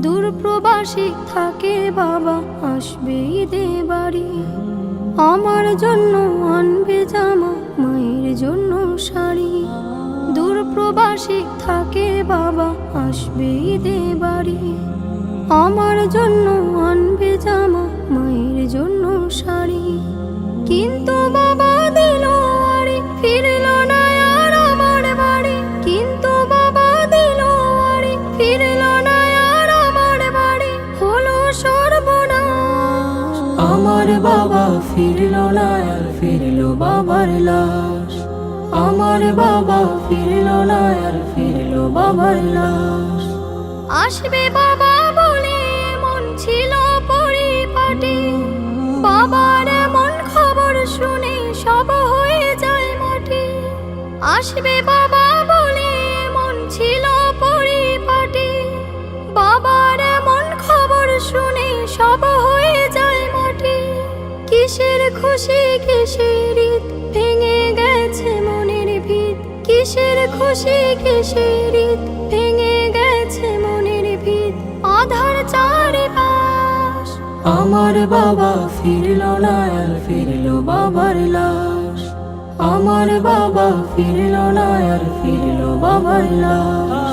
দূর প্রবাসী থাকে বাবা, আসবে ঈদে বাড়ি। আমার জন্য আনবে জামা, মায়ের জন্য শাড়ি। দূর প্রবাসী থাকে বাবা, আসবে ঈদে বাড়ি। আমার জন্য আনবে জামা, মায়ের জন্য শাড়ি। কিন্তু বাবা দিল আড়ি, ফিরল না আর আমার বাড়ি। কিন্তু বাবা দিল আড়ি, ফিরল না আর আমার বাড়ি। হলো সর্বনাশ, আমার বাবা ফিরল না আর ফিরল বাবার লাশ। আমার বাবা ফিরল না আর ফিরল বাবার লাশ। আসবে বাবা বলে মন ছিল পরিপাটি। বাবার এমন খবর শুনে সব হয়ে যায় মাটি। আসবে বাবা বলে মন ছিল পরিপাটি। বাবার এমন খবর শুনে সব হয়ে যায় মাটি। কিসের খুশি কিসের ঈদ, ভেঙে গেছে মনের ভিত। কিসের খুশি কিসের ঈদ, ভেঙে গেছে মনের ভিত। আধার চারিপাশ, আমার বাবা ফিরল না আর ফিরল বাবার লাশ। আমার বাবা ফিরল না আর ফিরল বাবার লাশ।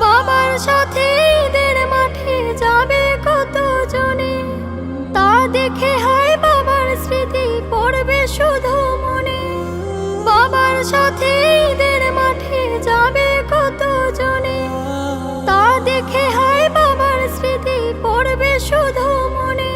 বাবার সাথে ঈদের মাঠে যাবে কত জনে। তা দেখে হয় বাবার স্মৃতি পড়বে শুধু মনে। বাবার সাথে ঈদের মাঠে যাবে কত জনে। তা দেখে হয় বাবার স্মৃতি পড়বে শুধু মনে।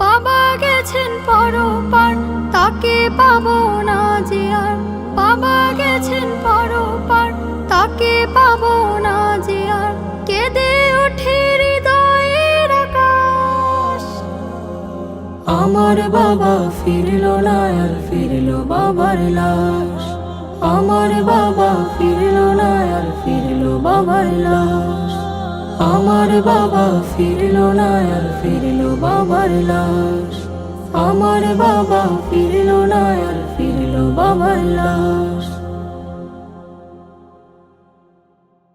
বাবা গেছেন পরপার, তাকে পাবো না যে আর। বাবা গেছেন পরপার, তাকে পাবো না যে আর। কেঁদে ওঠে হৃদয়ের আকাশ। আমার বাবা ফিরল না আর ফিরল বাবার লাশ। আমার বাবা ফিরল না আর ফিরল বাবার লাশ। আমার বাবা ফিরল না আর ফিরল বাবার লাশ। আমার বাবা ফিরল না আর ফিরল বাবার লাশ।